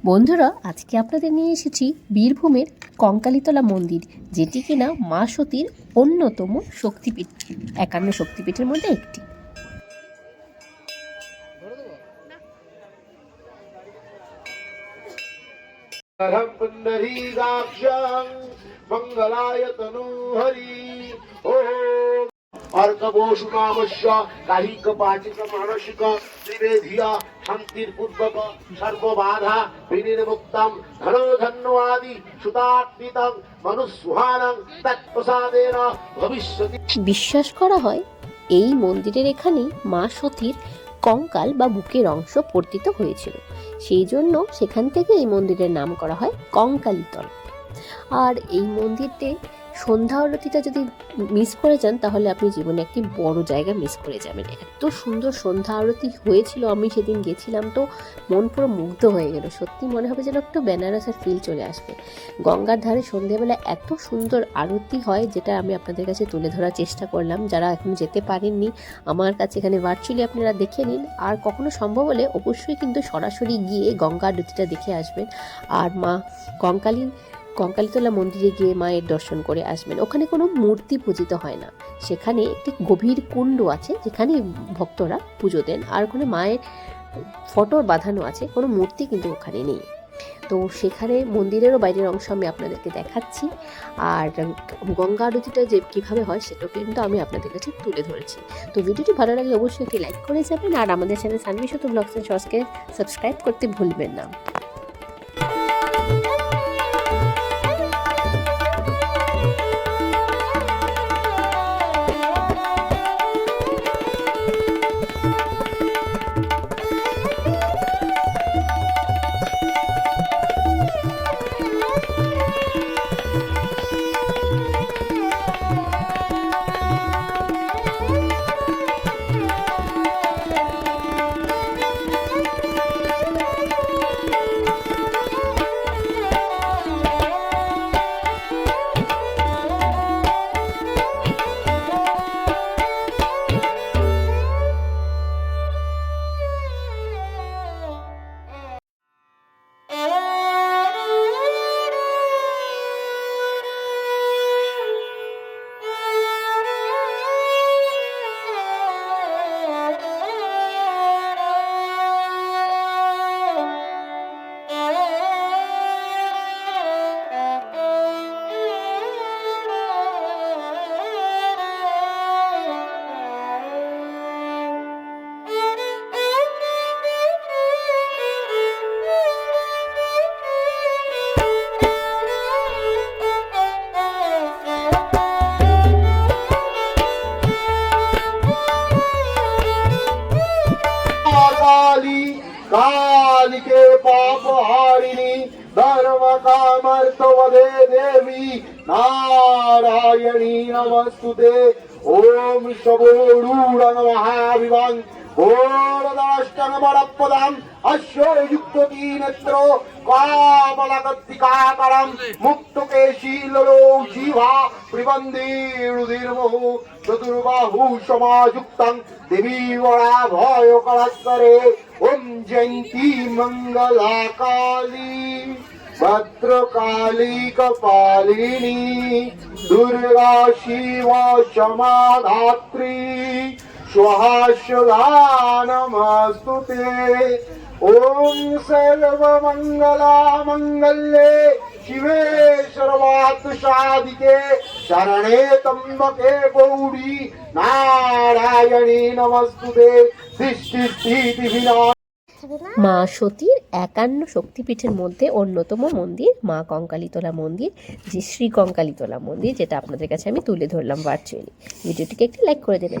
বন্ধুরা, আজকে আপনাদের নিয়ে এসেছি বীরভূমের কঙ্কালীতলা মন্দির, যেটি কিনা মা সতীর অন্যতম শক্তিপীঠ, 51 শক্তিপীঠের মধ্যে একটি। अर्कवोषुनामस्य कायिक वाचिक मानसिक त्रिवेधिया शांतिपूर्वक सर्वबाधा विनिर्मुक्तं धनोधन्वादि सुतात्मितं मनुस्वानं तत्प्रसादेन भविष्यति। বিশ্বাস করা হয় এই মন্দিরের এখানেই মা সতীর কঙ্কাল বা বুকের অংশ পতিত হয়েছিল, সেই জন্য সেখান থেকে এই মন্দিরের নাম করা হয় কঙ্কালীতলা। আর এই মন্দিরতে সন্ধ্যা আরতিটা যদি মিস করে যান তাহলে আপনি জীবনে একটি বড় জায়গা মিস করে যাবেন। এত সুন্দর সন্ধ্যা আরতি হয়েছিল, আমি সেদিন গেছিলাম তো মন পুরো মুগ্ধ হয়ে গেল। সত্যি মনে হবে যেন একটু বেনারসের ফিল চলে আসবে। গঙ্গার ধারে সন্ধ্যেবেলা এত সুন্দর আরতি হয়, যেটা আমি আপনাদের কাছে তুলে ধরার চেষ্টা করলাম। যারা এখন যেতে পারেননি, আমার কাছে এখানে ভার্চুয়ালি আপনারা দেখে নিন। আর কখনো সম্ভব হলে অবশ্যই কিন্তু সরাসরি গিয়ে গঙ্গা আরতিটা দেখে আসবেন। আর মা কঙ্কালীতলা মন্দিরে গিয়ে মায়ের দর্শন করে আসবেন। ওখানে কোনো মূর্তি পূজিত হয় না, সেখানে একটি গভীর কুণ্ড আছে যেখানে ভক্তরা পুজো দেন। আর ওখানে মায়ের ফটো বাঁধানো আছে, কোনো মূর্তি কিন্তু ওখানে নেই। তো সেখানে মন্দিরেরও বাইরের অংশ আমি আপনাদেরকে দেখাচ্ছি। আর গঙ্গা আরতিটা যে কীভাবে হয় সেটাও কিন্তু আমি আপনাদের কাছে তুলে ধরেছি। তো ভিডিওটি ভালো লাগলে অবশ্যই একটি লাইক করে যাবেন। আর আমাদের channel Sanvi Sati blogs and শর্টসকে সাবস্ক্রাইব করতে ভুলবেন না। कालिके पापहारिणी धर्म कामर्थवदे देवी नारायणी नमस्तुते। ओम शबोरूढं महाविवां घोरदाष्टमरपदां अश्वयुक्ततीनेत्रो कामलकत्तिकाकरं मुक्तकेशीललो जीवा प्रिबन्धीरुधिर्महु चतुर्बाहु समायुक्तं देवी वरा भयकरात्तरे। ओम जयंती मंगला काली भद्रकाली कपालिनी दुर्गा शिवा क्षमा धात्री स्वाहा सदा नमस्तुते। ओम सर्वमंगला मंगल्ये शिवे सर्वार्थ साधिके शरणे त्र्यंबके गौरी नारायणी नमस्तुते। মা সতীর 51 শক্তিপীঠের মধ্যে অন্যতম মন্দির মা কঙ্কালীতলা মন্দির, যে শ্রী কঙ্কালীতলা মন্দির, যেটা আপনাদের কাছে আমি তুলে ধরলাম ভার্চুয়ালি। ভিডিওটিকে একটি লাইক করে দেবেন।